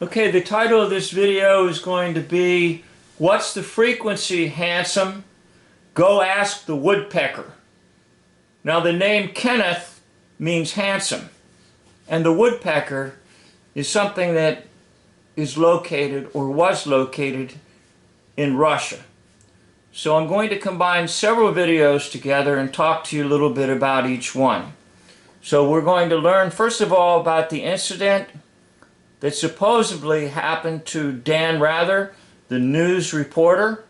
Okay, the title of this video is going to be, What's the Frequency, Handsome? Go Ask the Woodpecker. Now the name Kenneth means handsome, and the woodpecker is something that is located or was located in Russia. So I'm going to combine several videos together and talk to you a little bit about each one. So we're going to learn first of all about the incident that supposedly happened to Dan Rather, the news reporter,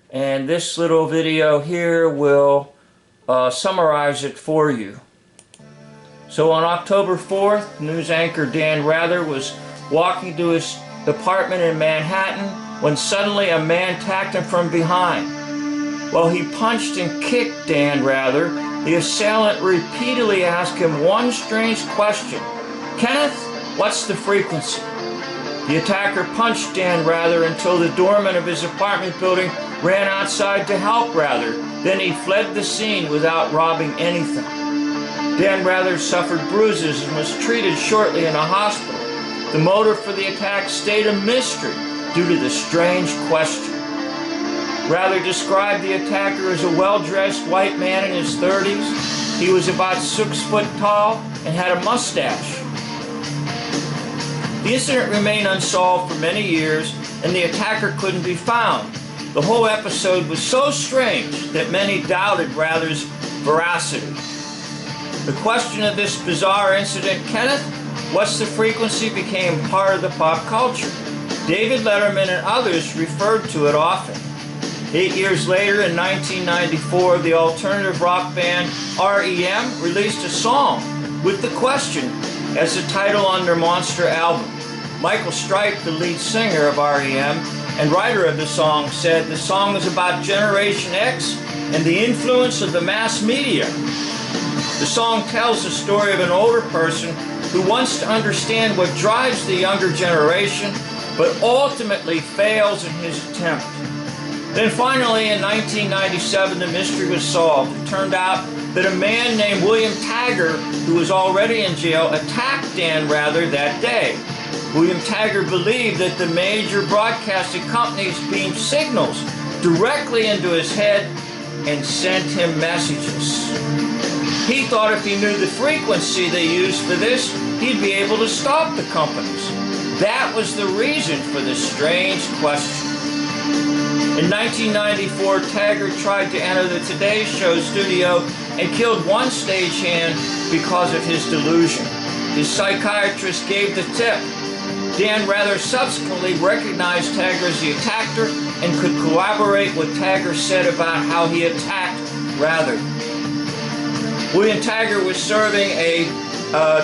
and this little video here will summarize it for you. So on October 4th, news anchor Dan Rather was walking to his apartment in Manhattan when suddenly a man attacked him from behind. While he punched and kicked Dan Rather, the assailant repeatedly asked him one strange question: "Kenneth, what's the frequency?" The attacker punched Dan Rather until the doorman of his apartment building ran outside to help Rather. Then he fled the scene without robbing anything. Dan Rather suffered bruises and was treated shortly in a hospital. The motive for the attack stayed a mystery due to the strange question. Rather described the attacker as a well-dressed white man in his 30s. He was about 6 foot tall and had a mustache. The incident remained unsolved for many years, and the attacker couldn't be found. The whole episode was so strange that many doubted Rather's veracity. The question of this bizarre incident, Kenneth, what's the frequency, became part of the pop culture. David Letterman and others referred to it often. 8 years later, in 1994, the alternative rock band REM released a song with the question as the title on their Monster album. Michael Stipe, the lead singer of REM and writer of the song, said the song was about Generation X and the influence of the mass media. The song tells the story of an older person who wants to understand what drives the younger generation, but ultimately fails in his attempt. Then finally, in 1997, the mystery was solved. It turned out that a man named William Taggart, who was already in jail, attacked Dan Rather that day. William Taggart believed that the major broadcasting companies beamed signals directly into his head and sent him messages. He thought if he knew the frequency they used for this, he'd be able to stop the companies. That was the reason for this strange question. In 1994, Taggart tried to enter the Today Show studio and killed one stagehand because of his delusion. His psychiatrist gave the tip. Dan Rather subsequently recognized Taggart as the attacker and could corroborate what Taggart said about how he attacked Rather. William Taggart was serving a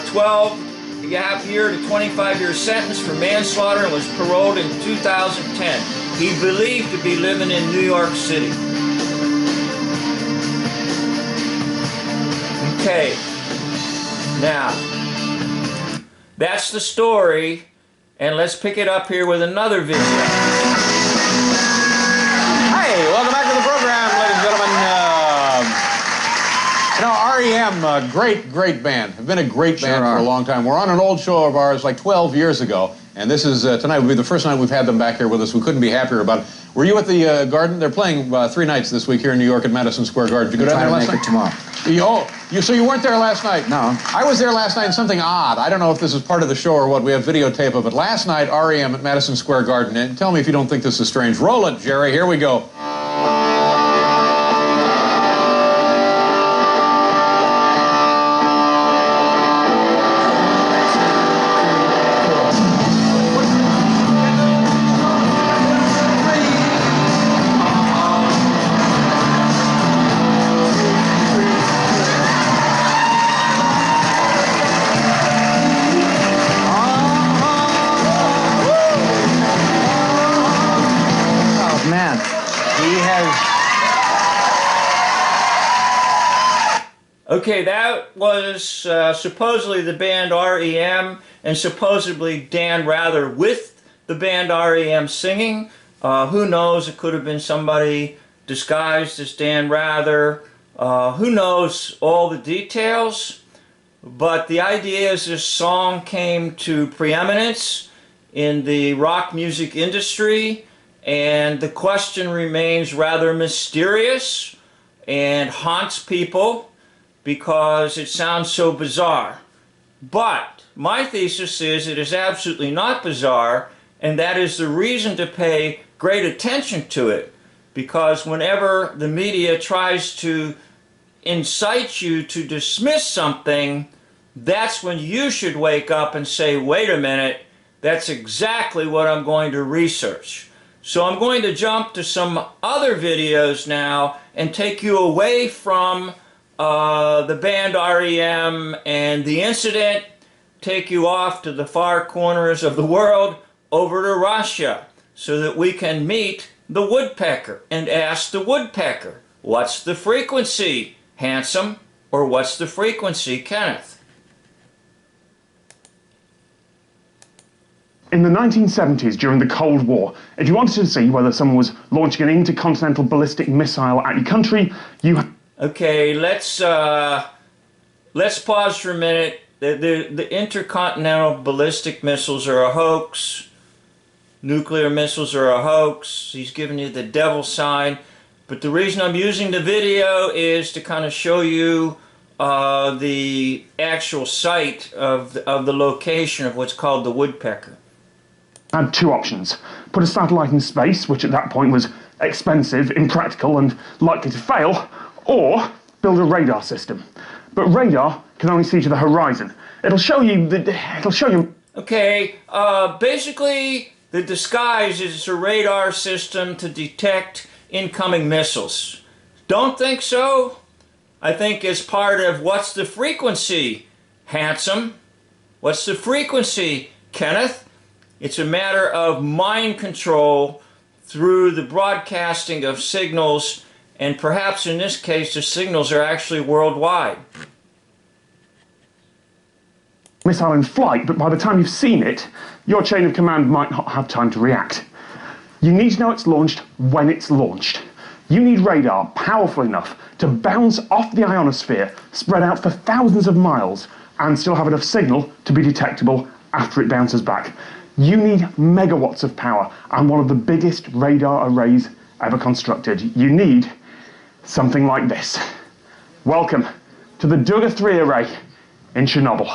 12-year to 25-year sentence for manslaughter and was paroled in 2010. He believed to be living in New York City. Okay, now, that's the story, and let's pick it up here with another video. Hi, welcome back to the program, ladies and gentlemen. REM, great band. Have been a great band for a long time. We're on an old show of ours like 12 years ago, and this is tonight will be the first night we've had them back here with us. We couldn't be happier about it. Were you at the Garden? They're playing 3 nights this week here in New York at Madison Square Garden. Did you go down there last night? Tomorrow. So you weren't there last night? No. I was there last night, and something odd. I don't know if this is part of the show or what. We have videotape of it. Last night, REM at Madison Square Garden. And tell me if you don't think this is strange. Roll it, Jerry. Here we go. Okay, that was supposedly the band REM, and supposedly Dan Rather with the band REM singing. Who knows, it could have been somebody disguised as Dan Rather. Who knows all the details, but the idea is this song came to preeminence in the rock music industry, and the question remains rather mysterious and haunts people because it sounds so bizarre. But my thesis is it is absolutely not bizarre, and that is the reason to pay great attention to it, because whenever the media tries to incite you to dismiss something, that's when you should wake up and say, wait a minute, that's exactly what I'm going to research. So I'm going to jump to some other videos now and take you away from the band REM and the incident, take you off to the far corners of the world, over to Russia, so that we can meet the woodpecker and ask the woodpecker, what's the frequency, handsome? Or what's the frequency, Kenneth? In the 1970s, during the Cold War, if you wanted to see whether someone was launching an intercontinental ballistic missile at your country, you... Okay, let's pause for a minute. The intercontinental ballistic missiles are a hoax. Nuclear missiles are a hoax. He's giving you the devil sign. But the reason I'm using the video is to kind of show you the actual site of the location of what's called the woodpecker. Had two options. Put a satellite in space, which at that point was expensive, impractical, and likely to fail, or build a radar system. But radar can only see to the horizon. It'll show you... Okay, basically the disguise is a radar system to detect incoming missiles. Don't think so? I think it's part of what's the frequency, handsome? What's the frequency, Kenneth? It's a matter of mind control through the broadcasting of signals, and perhaps in this case the signals are actually worldwide. Missile in flight, but by the time you've seen it, your chain of command might not have time to react. You need to know it's launched when it's launched. You need radar powerful enough to bounce off the ionosphere, spread out for thousands of miles, and still have enough signal to be detectable after it bounces back. You need megawatts of power and one of the biggest radar arrays ever constructed. You need something like this. Welcome to the Duga 3 array in Chernobyl.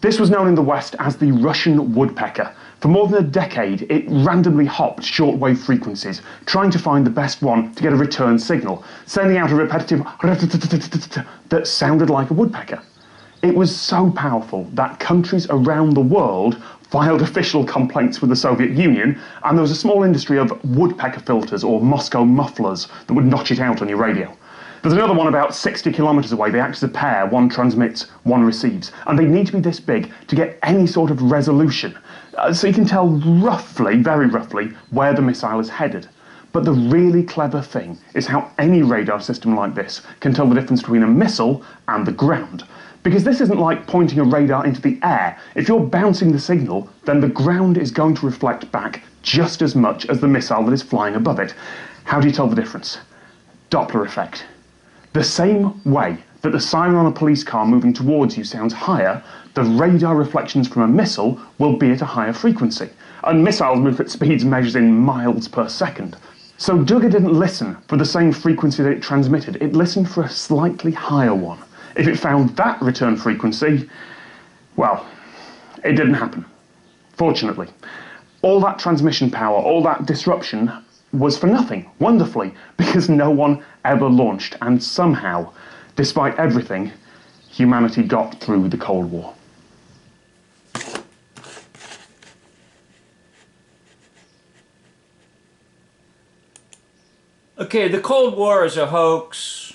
This was known in the West as the Russian woodpecker. For more than a decade, it randomly hopped shortwave frequencies, trying to find the best one to get a return signal, sending out a repetitive that sounded like a woodpecker. It was so powerful that countries around the world filed official complaints with the Soviet Union, and there was a small industry of woodpecker filters or Moscow mufflers that would notch it out on your radio. There's another one about 60 kilometres away. They act as a pair. One transmits, one receives. And they need to be this big to get any sort of resolution. So you can tell roughly, very roughly, where the missile is headed. But the really clever thing is how any radar system like this can tell the difference between a missile and the ground. Because this isn't like pointing a radar into the air. If you're bouncing the signal, then the ground is going to reflect back just as much as the missile that is flying above it. How do you tell the difference? Doppler effect. The same way that the siren on a police car moving towards you sounds higher, the radar reflections from a missile will be at a higher frequency. And missiles move at speeds measured in miles per second. So Duga didn't listen for the same frequency that it transmitted. It listened for a slightly higher one. If it found that return frequency, well, it didn't happen. Fortunately. All that transmission power, all that disruption was for nothing, wonderfully, because no one ever launched, and somehow, despite everything, humanity got through the Cold War. Okay, the Cold War is a hoax.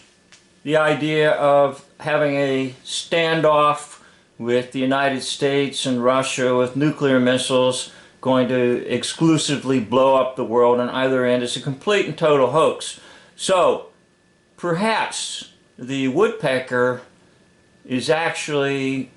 The idea of having a standoff with the United States and Russia with nuclear missiles going to exclusively blow up the world on either end is a complete and total hoax. So, perhaps the woodpecker is actually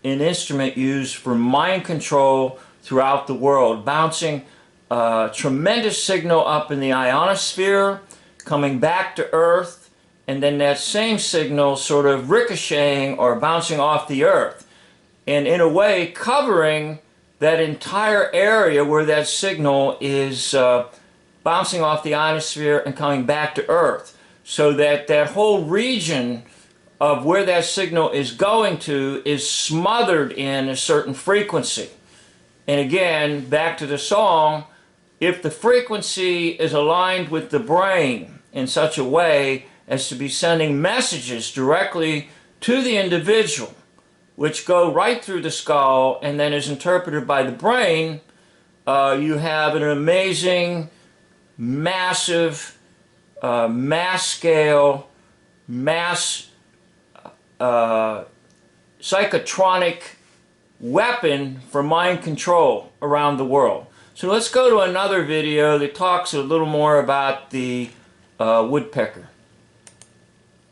an instrument used for mind control throughout the world, bouncing a tremendous signal up in the ionosphere, coming back to Earth, and then that same signal sort of ricocheting or bouncing off the Earth, and in a way covering that entire area where that signal is bouncing off the ionosphere and coming back to Earth, so that that whole region of where that signal is going to is smothered in a certain frequency. And again, back to the song, if the frequency is aligned with the brain in such a way as to be sending messages directly to the individual, which go right through the skull and then is interpreted by the brain, you have an amazing, massive, mass-scale, psychotronic weapon for mind control around the world. So let's go to another video that talks a little more about the woodpecker.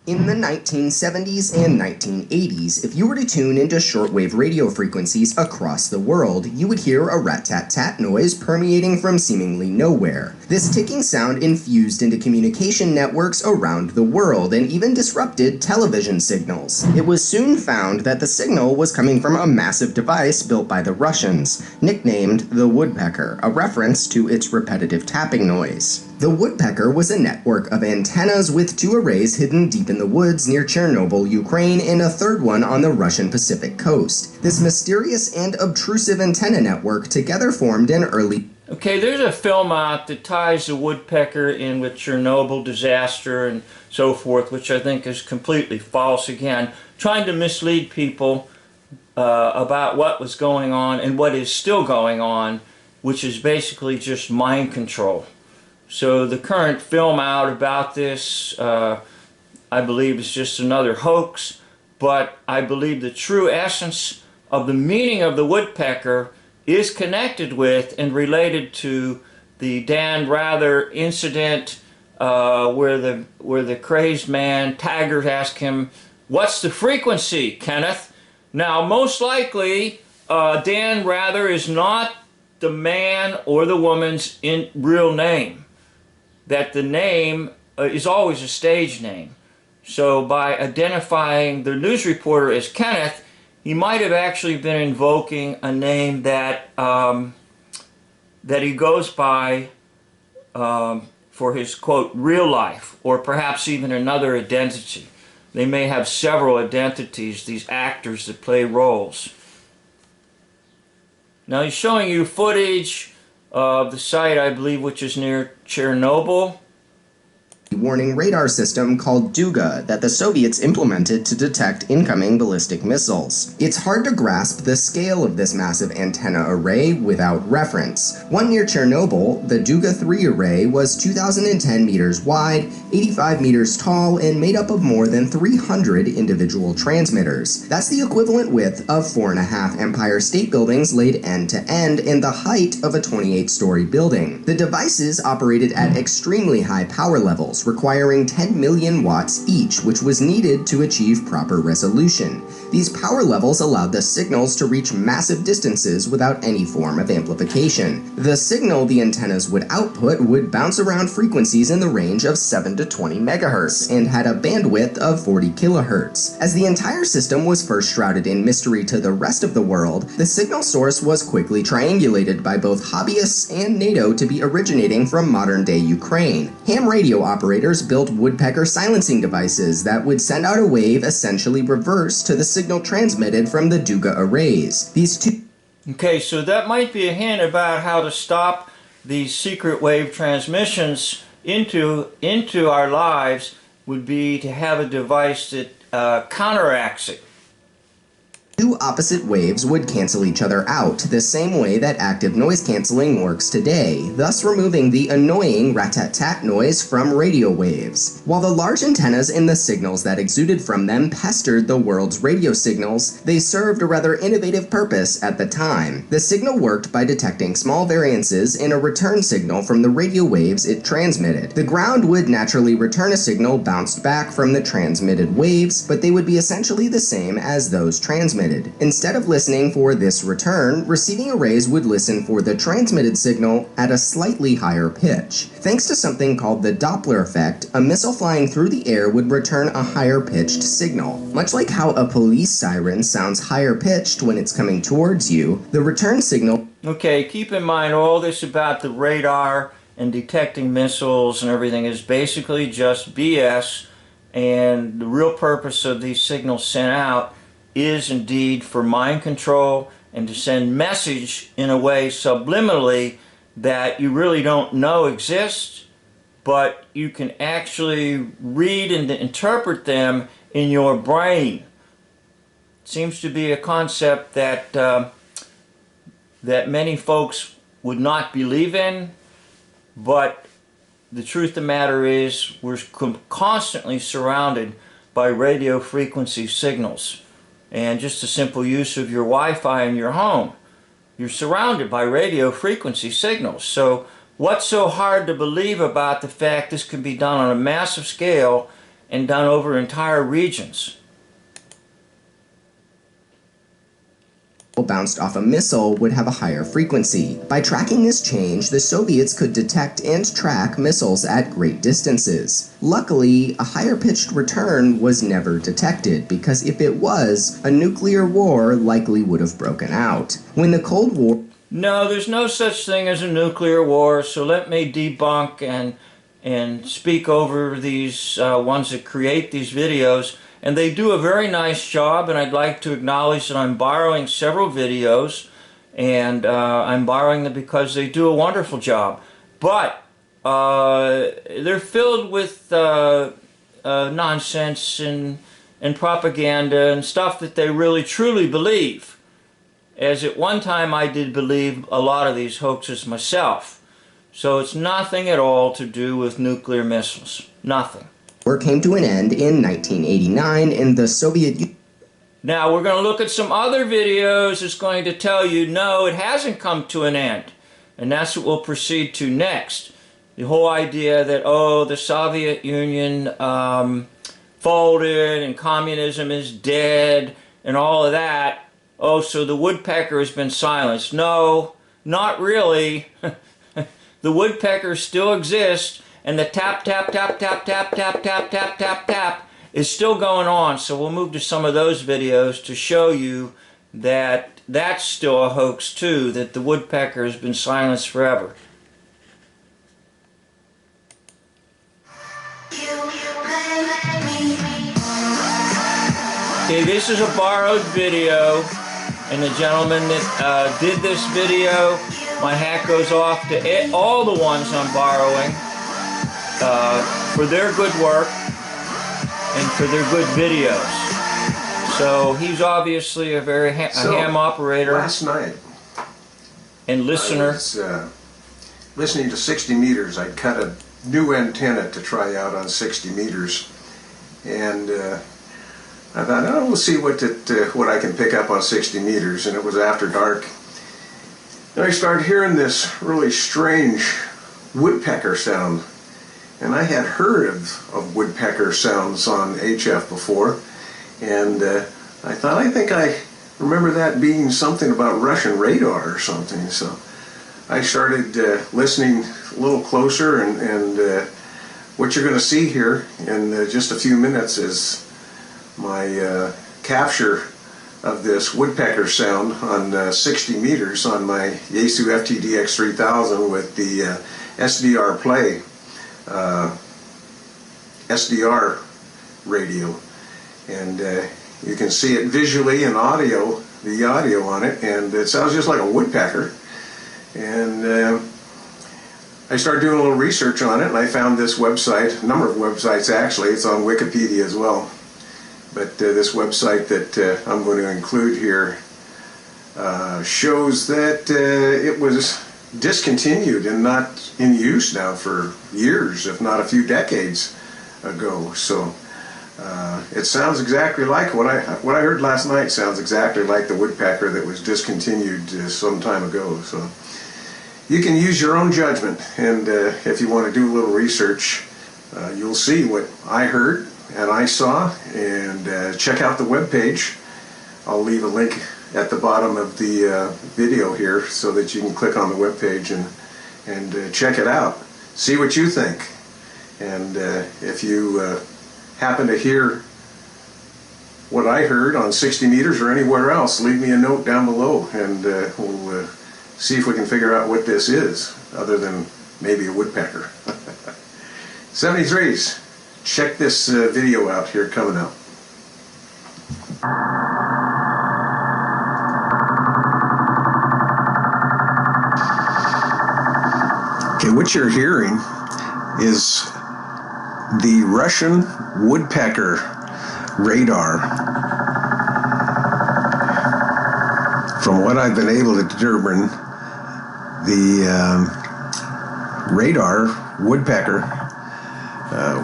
In the 1970s and 1980s, if you were to tune into shortwave radio frequencies across the world, you would hear a rat-tat-tat noise permeating from seemingly nowhere. This ticking sound infused into communication networks around the world and even disrupted television signals. It was soon found that the signal was coming from a massive device built by the Russians, nicknamed the Woodpecker, a reference to its repetitive tapping noise. The Woodpecker was a network of antennas with 2 arrays hidden deep in the woods near Chernobyl, Ukraine, and a 3rd one on the Russian Pacific coast. This mysterious and obtrusive antenna network together formed an early... Okay, there's a film out that ties the woodpecker in with Chernobyl disaster and so forth, which I think is completely false, again, trying to mislead people about what was going on and what is still going on, which is basically just mind control. So the current film out about this, I believe, is just another hoax, but I believe the true essence of the meaning of the woodpecker is connected with and related to the Dan Rather incident where the crazed man, Taggart, asked him, "What's the frequency, Kenneth?" Now, most likely, Dan Rather is not the man or the woman's real name. That the name is always a stage name. So by identifying the news reporter as Kenneth, he might have actually been invoking a name that that he goes by for his, quote, real life, or perhaps even another identity. They may have several identities, these actors that play roles. Now he's showing you footage of the site, I believe, which is near Chernobyl. warning radar system called Duga that the Soviets implemented to detect incoming ballistic missiles. It's hard to grasp the scale of this massive antenna array without reference. One near Chernobyl, the Duga 3 array, was 2,010 meters wide, 85 meters tall, and made up of more than 300 individual transmitters. That's the equivalent width of 4.5 Empire State Buildings laid end to end and the height of a 28-story building. The devices operated at extremely high power levels, requiring 10 million watts each, which was needed to achieve proper resolution. These power levels allowed the signals to reach massive distances without any form of amplification. The signal the antennas would output would bounce around frequencies in the range of 7 to 20 megahertz and had a bandwidth of 40 kilohertz. As the entire system was first shrouded in mystery to the rest of the world, the signal source was quickly triangulated by both hobbyists and NATO to be originating from modern-day Ukraine. Ham radio operators built Woodpecker silencing devices that would send out a wave essentially reverse to the signal transmitted from the Duga arrays. Okay, so that might be a hint about how to stop these secret wave transmissions into our lives, would be to have a device that counteracts it. Two opposite waves would cancel each other out, the same way that active noise canceling works today, thus removing the annoying rat-tat-tat noise from radio waves. While the large antennas and the signals that exuded from them pestered the world's radio signals, they served a rather innovative purpose at the time. The signal worked by detecting small variances in a return signal from the radio waves it transmitted. The ground would naturally return a signal bounced back from the transmitted waves, but they would be essentially the same as those transmitted. transmitted. Instead of listening for this return, receiving arrays would listen for the transmitted signal at a slightly higher pitch. Thanks to something called the Doppler effect, a missile flying through the air would return a higher-pitched signal. Much like how a police siren sounds higher-pitched when it's coming towards you, the return signal... Okay, keep in mind all this about the radar and detecting missiles and everything is basically just BS, and the real purpose of these signals sent out is indeed for mind control and to send message in a way subliminally that you really don't know exists, but you can actually read and interpret them in your brain. It seems to be a concept that that many folks would not believe in, but the truth of the matter is we're constantly surrounded by radio frequency signals. And just a simple use of your Wi-Fi in your home, you're surrounded by radio frequency signals. So what's so hard to believe about the fact this can be done on a massive scale and done over entire regions? bounced off a missile would have a higher frequency. By tracking this change, the Soviets could detect and track missiles at great distances. Luckily, a higher-pitched return was never detected, because if it was, a nuclear war likely would have broken out. When the Cold War... No, there's no such thing as a nuclear war, so let me debunk and speak over these ones that create these videos. And they do a very nice job, and I'd like to acknowledge that I'm borrowing several videos, and I'm borrowing them because they do a wonderful job. But they're filled with nonsense and propaganda and stuff that they really truly believe. As at one time I did believe a lot of these hoaxes myself. So it's nothing at all to do with nuclear missiles. Nothing. War came to an end in 1989 in the Soviet Union. Now we're going to look at some other videos that's going to tell you no, it hasn't come to an end. And that's what we'll proceed to next. The whole idea that, oh, the Soviet Union folded and communism is dead and all of that. Oh, so the woodpecker has been silenced. No, not really. The woodpecker still exists, and the tap, tap, tap, tap, tap, tap, tap, tap, tap, tap is still going on. So we'll move to some of those videos to show you that that's still a hoax too, that the woodpecker has been silenced forever. Okay, this is a borrowed video, and the gentleman that did this video, my hat goes off to all the ones I'm borrowing for their good work and for their good videos. So he's obviously a very ham operator. Last night, and listener. I was listening to 60 meters. I cut a new antenna to try out on 60 meters, and I thought, oh, we'll see what I can pick up on 60 meters, and it was after dark. And I started hearing this really strange woodpecker sound. And I had heard of woodpecker sounds on HF before, and I thought, I think I remember that being something about Russian radar or something. So I started listening a little closer, and what you're going to see here in just a few minutes is my capture of this woodpecker sound on 60 meters on my Yaesu FTDX 3000 with the SDR Play SDR radio, and you can see it visually and audio, the audio on it, and it sounds just like a woodpecker. And I started doing a little research on it, and I found this website, a number of websites actually, it's on Wikipedia as well. But this website that I'm going to include here shows that it was discontinued and not in use now for years, if not a few decades ago. So it sounds exactly like what I heard last night. Sounds exactly like the woodpecker that was discontinued some time ago. So you can use your own judgment, and if you want to do a little research, you'll see what I heard and I saw, and check out the webpage I'll leave a link at the bottom of the video here so that you can click on the webpage and check it out. See what you think. And if you happen to hear what I heard on 60 meters or anywhere else, leave me a note down below, and we'll see if we can figure out what this is, other than maybe a woodpecker. 73s, check this video out here coming up. Okay, what you're hearing is the Russian woodpecker radar. From what I've been able to determine, the radar woodpecker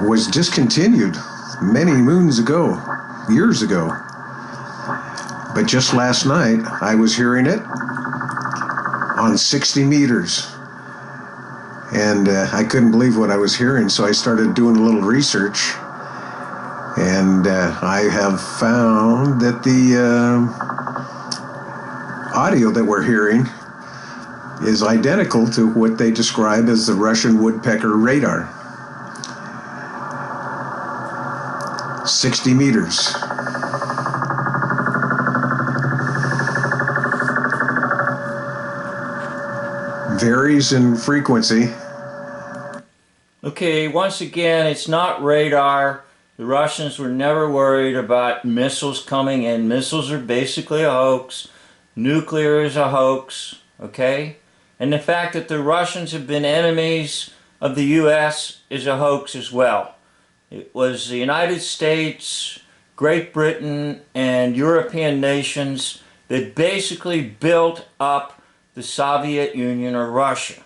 was discontinued many moons ago, years ago. But just last night, I was hearing it on 60 meters. And I couldn't believe what I was hearing, so I started doing a little research. And I have found that the audio that we're hearing is identical to what they describe as the Russian woodpecker radar. 60 meters. Varies in frequency. Okay, once again, it's not radar. The Russians were never worried about missiles coming in. Missiles are basically a hoax. Nuclear is a hoax, okay? And the fact that the Russians have been enemies of the U.S. is a hoax as well. It was the United States, Great Britain, and European nations that basically built up the Soviet Union or Russia.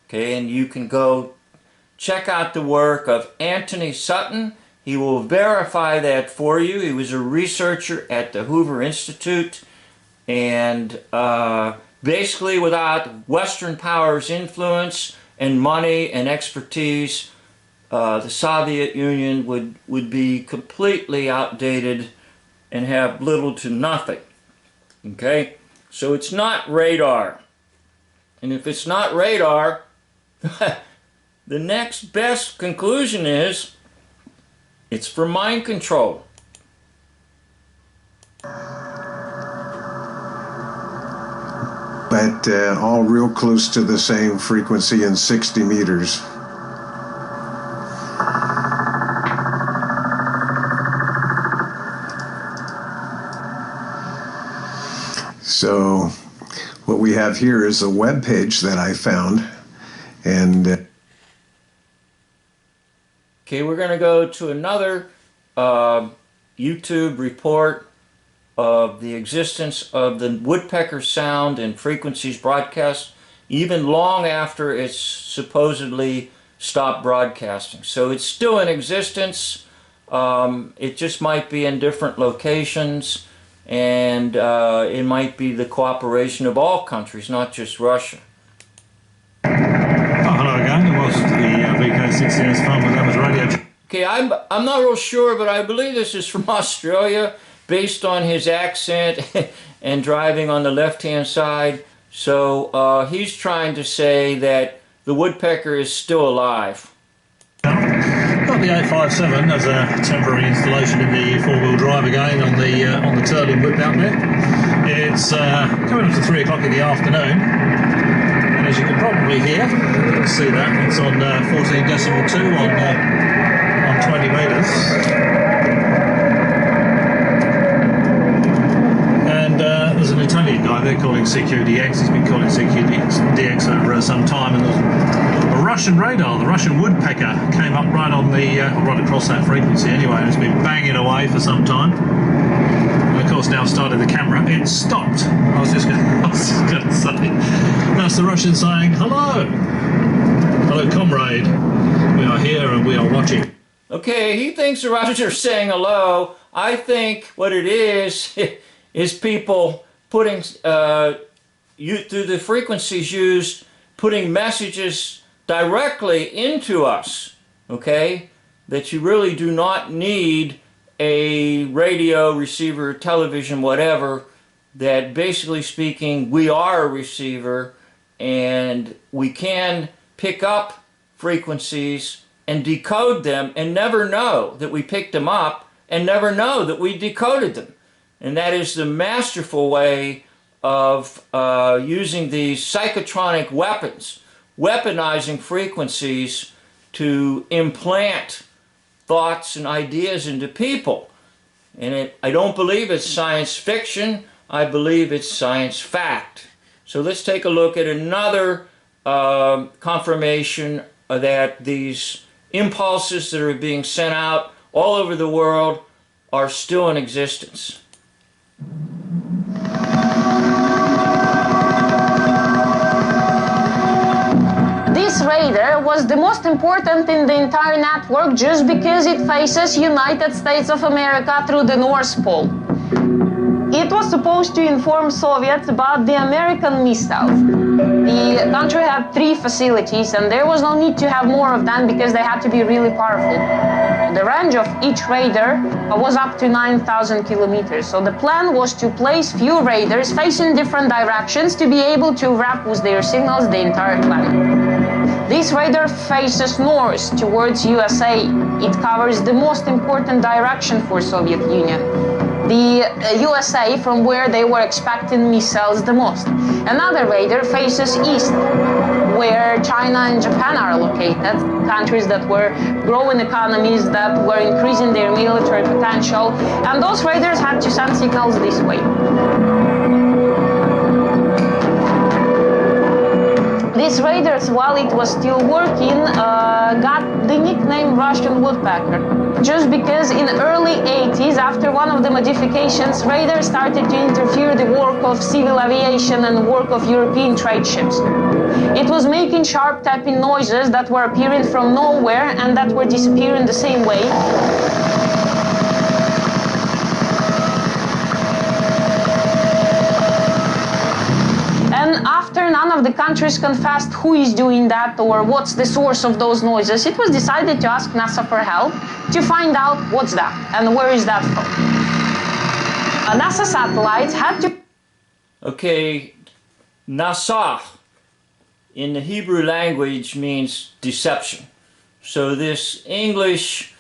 Okay, and you can go check out the work of Anthony Sutton. He will verify that for you. He was a researcher at the Hoover Institute, and basically without Western powers' influence and money and expertise, the Soviet Union would be completely outdated and have little to nothing. Okay, so it's not radar. And if it's not radar, the next best conclusion is it's for mind control. But all real close to the same frequency in 60 meters. So what we have here is a web page that I found, and okay, we're going to go to another YouTube report of the existence of the woodpecker sound and frequencies broadcast even long after it's supposedly stopped broadcasting. So it's still in existence. It just might be in different locations, and it might be the cooperation of all countries, not just Russia. Hello again, it was the VK16's fun with Emma's radio. Okay, I'm not real sure, but I believe this is from Australia, based on his accent and driving on the left-hand side. So he's trying to say that the woodpecker is still alive. Got the 857 as a temporary installation in the four-wheel drive again on the Turling whip out there. It's coming up to 3 o'clock in the afternoon. And as you can probably hear, you can see that, it's on 14.2 on 20 metres. And there's an Italian guy there calling CQDX. He's been calling CQDX over some time. And the Russian radar, the Russian woodpecker, came up right on the right across that frequency anyway, and it's been banging away for some time. And of course now started the camera. It stopped. I was just going to say, that's the Russian saying, hello! Hello, comrade. We are here and we are watching. Okay, he thinks the Russians are saying hello. I think what it is people putting, through the frequencies used, putting messages directly into us, okay, that you really do not need a radio, receiver, television, whatever, that basically speaking, we are a receiver and we can pick up frequencies and decode them and never know that we picked them up and never know that we decoded them. And that is the masterful way of using these psychotronic weapons, weaponizing frequencies to implant thoughts and ideas into people. And I don't believe it's science fiction, I believe it's science fact. So let's take a look at another confirmation that these impulses that are being sent out all over the world are still in existence. This radar was the most important in the entire network just because it faces United States of America through the North Pole. It was supposed to inform Soviets about the American missiles. The country had 3 facilities and there was no need to have more of them because they had to be really powerful. The range of each radar was up to 9,000 kilometers. So the plan was to place few radars facing different directions to be able to wrap with their signals the entire planet. This radar faces north towards USA. It covers the most important direction for Soviet Union. The USA, from where they were expecting missiles the most. Another radar faces east, where China and Japan are located, countries that were growing economies, that were increasing their military potential, and those radars had to send signals this way. These radars, while it was still working, got the nickname Russian Woodpecker. Just because in the early 80s, after one of the modifications, radars started to interfere the work of civil aviation and work of European trade ships. It was making sharp tapping noises that were appearing from nowhere and that were disappearing the same way. And after none of the countries confessed who is doing that or what's the source of those noises, it was decided to ask NASA for help to find out what's that and where is that from. NASA satellites had to... Okay, NASA in the Hebrew language means deception. So this English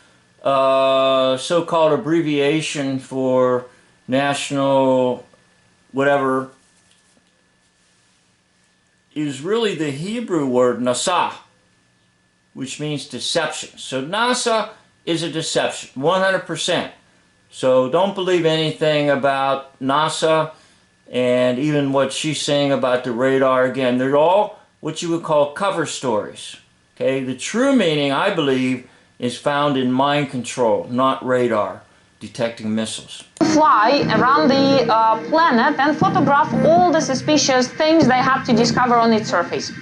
so-called abbreviation for national whatever is really the Hebrew word nasa, which means deception. So NASA is a deception, 100%. So don't believe anything about NASA and even what she's saying about the radar. Again, they're all what you would call cover stories. Okay, the true meaning, I believe, is found in mind control, not radar detecting missiles. Fly around the planet and photograph all the suspicious things they had to discover on its surface.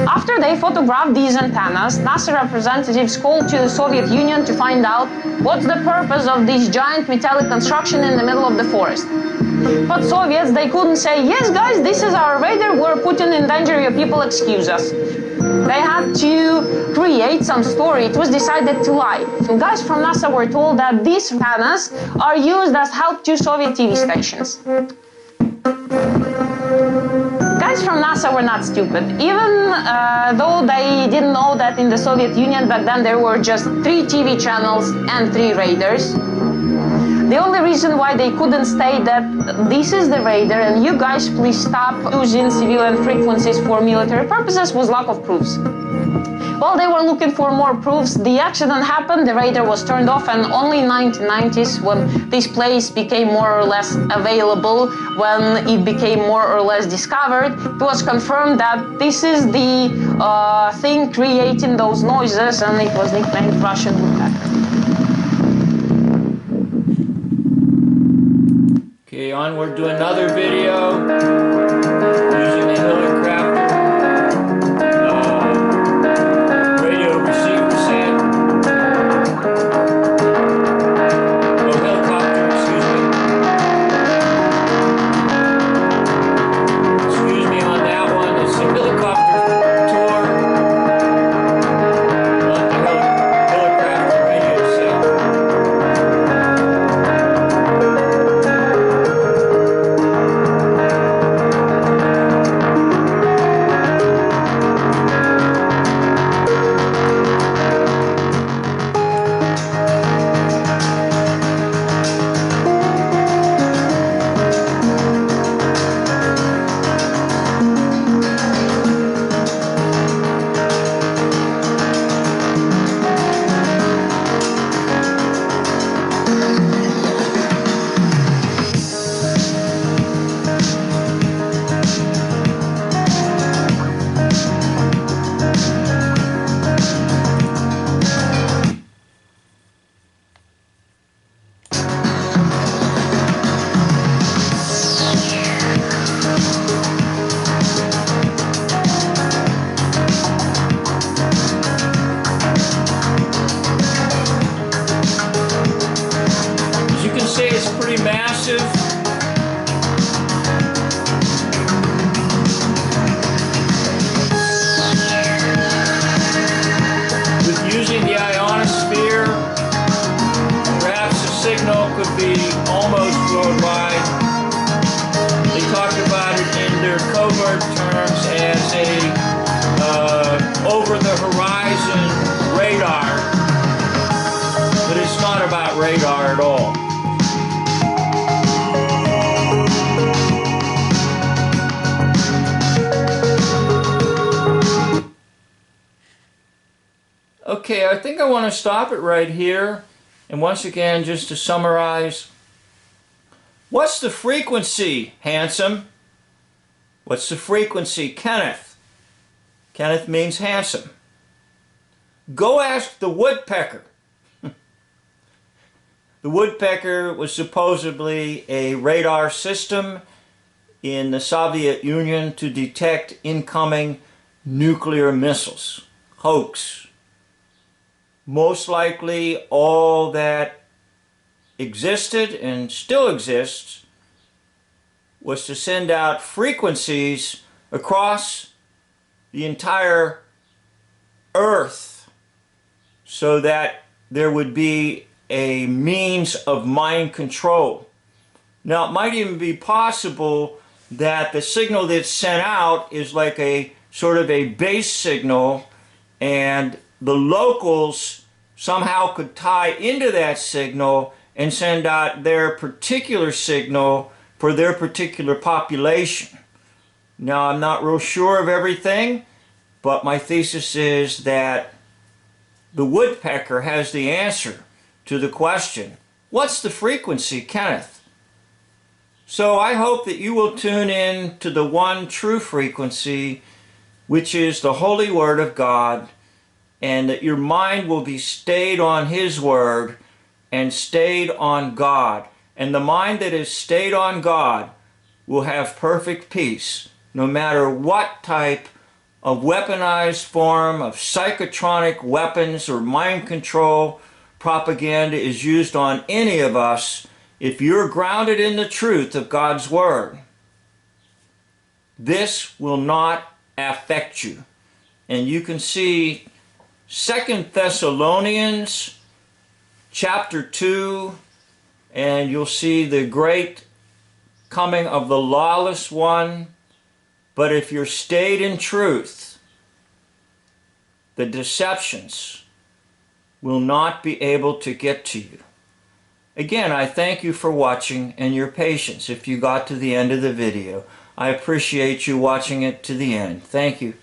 After they photographed these antennas, NASA representatives called to the Soviet Union to find out what's the purpose of this giant metallic construction in the middle of the forest. But Soviets, they couldn't say, yes guys, this is our radar, we're putting in danger your people, excuse us. They had to create some story. It was decided to lie. And guys from NASA were told that these antennas are used as help to Soviet TV stations. Guys from NASA were not stupid. Even though they didn't know that in the Soviet Union back then there were just 3 TV channels and 3 radars. The only reason why they couldn't state that this is the radar and you guys please stop using civilian frequencies for military purposes was lack of proofs. While they were looking for more proofs, the accident happened, the radar was turned off, and only in the 1990s, when this place became more or less available, when it became more or less discovered, it was confirmed that this is the thing creating those noises, and it was nicknamed Russian Woodpecker. Okay, onward to another video using the helicopter radio receiver set. Oh, helicopter, excuse me. Excuse me on that one. It's a helicopter tour. Not the helicopter radio set. radar at all. Okay, I think I want to stop it right here. And once again, just to summarize, what's the frequency, handsome? What's the frequency, Kenneth? Kenneth means handsome. Go ask the woodpecker. The woodpecker was supposedly a radar system in the Soviet Union to detect incoming nuclear missiles. Hoax. Most likely all that existed and still exists was to send out frequencies across the entire Earth so that there would be a means of mind control. Now, it might even be possible that the signal that's sent out is like a sort of a base signal, and the locals somehow could tie into that signal and send out their particular signal for their particular population. Now, I'm not real sure of everything, but my thesis is that the woodpecker has the answer to the question, what's the frequency, Kenneth? So I hope that you will tune in to the one true frequency, which is the Holy Word of God, and that your mind will be stayed on His Word and stayed on God. And the mind that is stayed on God will have perfect peace, no matter what type of weaponized form of psychotronic weapons or mind control propaganda is used on any of us. If you're grounded in the truth of God's Word, this will not affect you. And you can see 2 Thessalonians chapter 2, and you'll see the great coming of the lawless one. But if you're stayed in truth, the deceptions will not be able to get to you. Again, I thank you for watching and your patience if you got to the end of the video. I appreciate you watching it to the end. Thank you.